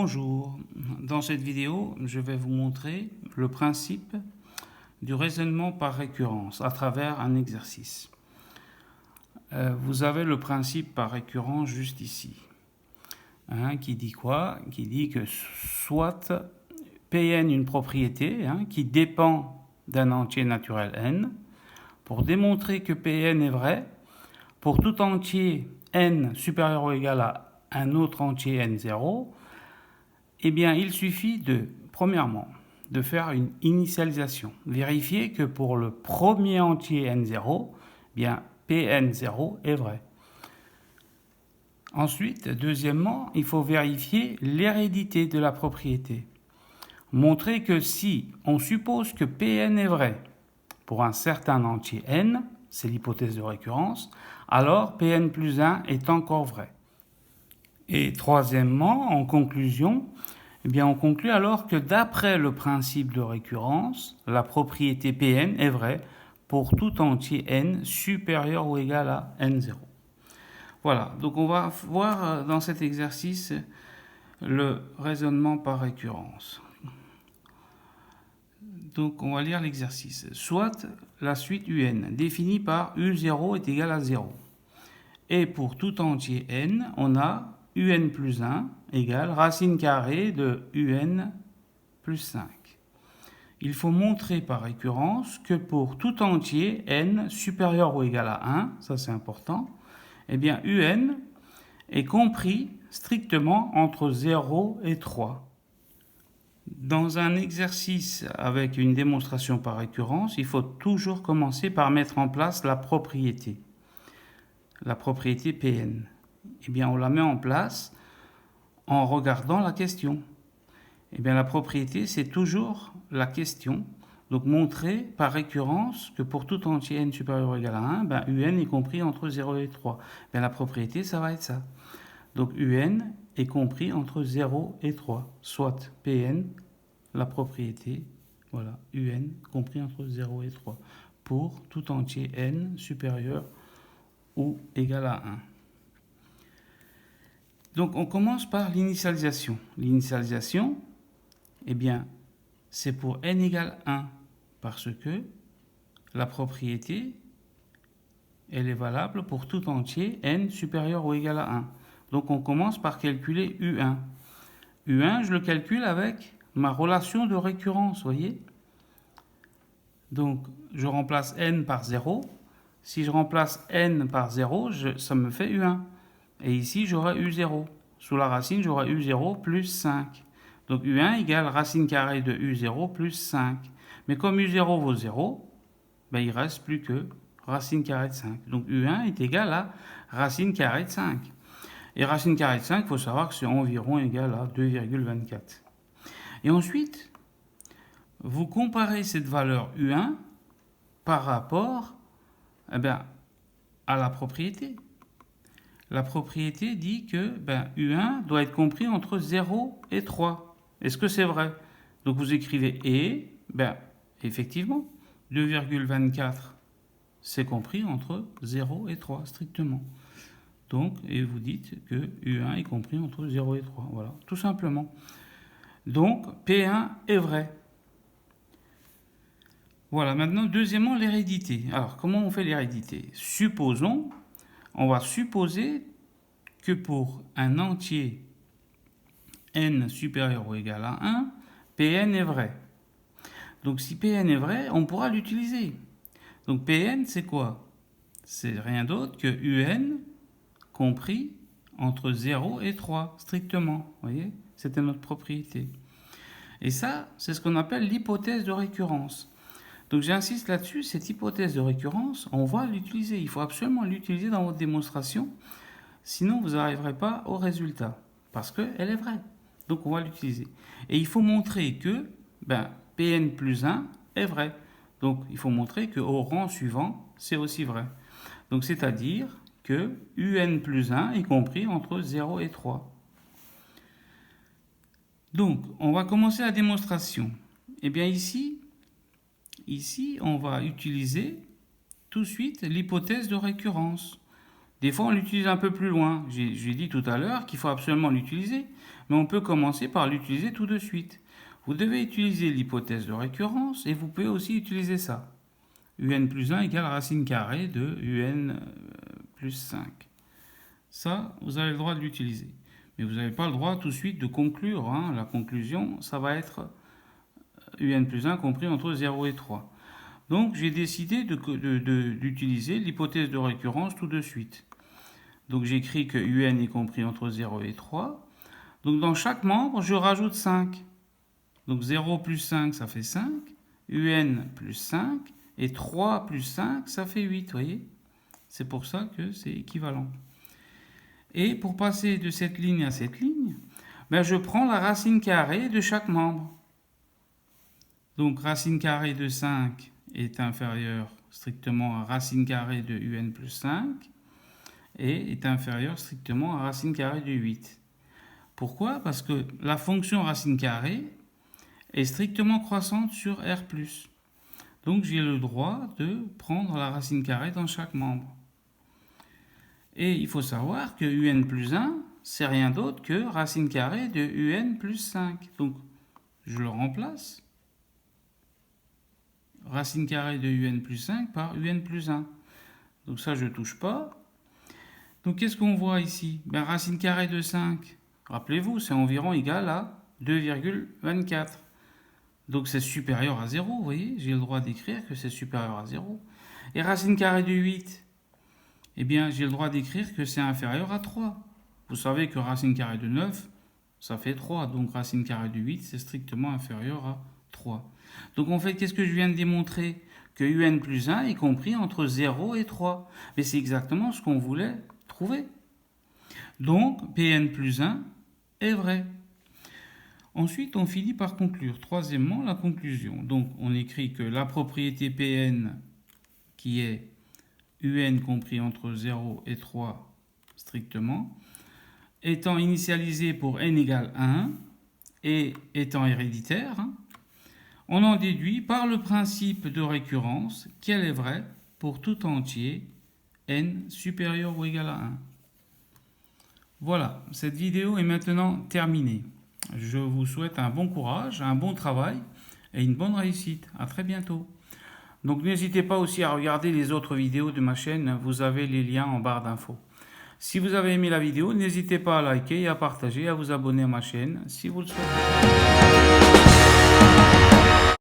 Bonjour, dans cette vidéo, je vais vous montrer le principe du raisonnement par récurrence à travers un exercice. Vous avez le principe par récurrence juste ici, qui dit quoi? Qui dit que soit Pn une propriété qui dépend d'un entier naturel n. Pour démontrer que Pn est vrai, pour tout entier n supérieur ou égal à un autre entier n0, eh bien, il suffit premièrement, de faire une initialisation. Vérifier que pour le premier entier n0, bien, Pn0 est vrai. Ensuite, deuxièmement, il faut vérifier l'hérédité de la propriété. Montrer que si on suppose que Pn est vrai pour un certain entier n, c'est l'hypothèse de récurrence, alors Pn plus 1 est encore vrai. Et troisièmement, en conclusion, eh bien, on conclut alors que d'après le principe de récurrence, la propriété Pn est vraie pour tout entier n supérieur ou égal à n0. Voilà, donc on va voir dans cet exercice le raisonnement par récurrence. Donc on va lire l'exercice. Soit la suite un définie par u0 est égal à 0. Et pour tout entier n, on a un plus 1 égale racine carrée de un plus 5. Il faut montrer par récurrence que pour tout entier n supérieur ou égal à 1, ça c'est important, eh bien un est compris strictement entre 0 et 3. Dans un exercice avec une démonstration par récurrence, il faut toujours commencer par mettre en place la propriété Pn. Eh bien, on la met en place en regardant la question. Eh bien, la propriété, c'est toujours la question. Donc, montrer par récurrence que pour tout entier n supérieur ou égal à 1, un est compris entre 0 et 3. Bien, la propriété, ça va être ça. Donc, un est compris entre 0 et 3. Soit Pn, la propriété, voilà, un compris entre 0 et 3. Pour tout entier n supérieur ou égal à 1. Donc, on commence par l'initialisation. L'initialisation, eh bien, c'est pour n égale 1, parce que la propriété, elle est valable pour tout entier n supérieur ou égal à 1. Donc, on commence par calculer u1. u1, je le calcule avec ma relation de récurrence, voyez. Donc, je remplace n par 0. Si je remplace n par 0, ça me fait u1. Et ici, j'aurai u0. Sous la racine, j'aurai u0 plus 5. Donc u1 égale racine carrée de u0 plus 5. Mais comme u0 vaut 0, il ne reste plus que racine carrée de 5. Donc u1 est égal à racine carrée de 5. Et racine carrée de 5, il faut savoir que c'est environ égal à 2,24. Et ensuite, vous comparez cette valeur u1 par rapport à la propriété. La propriété dit que u1 doit être compris entre 0 et 3. Est-ce que c'est vrai? Donc vous écrivez et, effectivement, 2,24, c'est compris entre 0 et 3, strictement. Donc, et vous dites que u1 est compris entre 0 et 3. Voilà, tout simplement. Donc, P1 est vrai. Voilà, maintenant, deuxièmement, l'hérédité. Alors, comment on fait l'hérédité? Supposons, on va supposer que pour un entier n supérieur ou égal à 1, Pn est vrai. Donc, si Pn est vrai, on pourra l'utiliser. Donc, Pn, c'est quoi? C'est rien d'autre que un compris entre 0 et 3, strictement. Vous voyez? C'était notre propriété. Et ça, c'est ce qu'on appelle l'hypothèse de récurrence. Donc j'insiste là-dessus, cette hypothèse de récurrence, on va l'utiliser. Il faut absolument l'utiliser dans votre démonstration, sinon vous n'arriverez pas au résultat, parce qu'elle est vraie. Donc on va l'utiliser. Et il faut montrer que Pn plus 1 est vrai. Donc il faut montrer qu'au rang suivant, c'est aussi vrai. Donc c'est-à-dire que un plus 1 est compris entre 0 et 3. Donc on va commencer la démonstration. Eh bien ici, on va utiliser tout de suite l'hypothèse de récurrence. Des fois, on l'utilise un peu plus loin. J'ai dit tout à l'heure qu'il faut absolument l'utiliser, mais on peut commencer par l'utiliser tout de suite. Vous devez utiliser l'hypothèse de récurrence et vous pouvez aussi utiliser ça. Un plus 1 égale racine carrée de un plus 5. Ça, vous avez le droit de l'utiliser. Mais vous n'avez pas le droit tout de suite de conclure. Hein. La conclusion, ça va être un plus 1 compris entre 0 et 3. Donc, j'ai décidé d'utiliser l'hypothèse de récurrence tout de suite. Donc, j'écris que un est compris entre 0 et 3. Donc, dans chaque membre, je rajoute 5. Donc, 0 plus 5, ça fait 5. Un plus 5. Et 3 plus 5, ça fait 8, vous voyez? C'est pour ça que c'est équivalent. Et pour passer de cette ligne à cette ligne, ben je prends la racine carrée de chaque membre. Donc, racine carrée de 5 est inférieure strictement à racine carrée de un plus 5 et est inférieure strictement à racine carrée de 8. Pourquoi? Parce que la fonction racine carrée est strictement croissante sur R+. Donc, j'ai le droit de prendre la racine carrée dans chaque membre. Et il faut savoir que un plus 1, c'est rien d'autre que racine carrée de un plus 5. Donc, je le remplace. Racine carrée de un plus 5 par un plus 1. Donc ça, je ne touche pas. Donc, qu'est-ce qu'on voit ici? Ben, racine carrée de 5, rappelez-vous, c'est environ égal à 2,24. Donc, c'est supérieur à 0, vous voyez? J'ai le droit d'écrire que c'est supérieur à 0. Et racine carrée de 8, eh bien, j'ai le droit d'écrire que c'est inférieur à 3. Vous savez que racine carrée de 9, ça fait 3. Donc, racine carrée de 8, c'est strictement inférieur à 3. Donc, en fait, qu'est-ce que je viens de démontrer? Que un plus 1 est compris entre 0 et 3. Mais c'est exactement ce qu'on voulait trouver. Donc, Pn plus 1 est vrai. Ensuite, on finit par conclure. Troisièmement, la conclusion. Donc, on écrit que la propriété Pn, qui est un compris entre 0 et 3 strictement, étant initialisée pour n égale 1 et étant héréditaire, on en déduit par le principe de récurrence qu'elle est vraie pour tout entier n supérieur ou égal à 1. Voilà, cette vidéo est maintenant terminée. Je vous souhaite un bon courage, un bon travail et une bonne réussite. À très bientôt. Donc n'hésitez pas aussi à regarder les autres vidéos de ma chaîne, vous avez les liens en barre d'infos. Si vous avez aimé la vidéo, n'hésitez pas à liker et à partager et à vous abonner à ma chaîne si vous le souhaitez.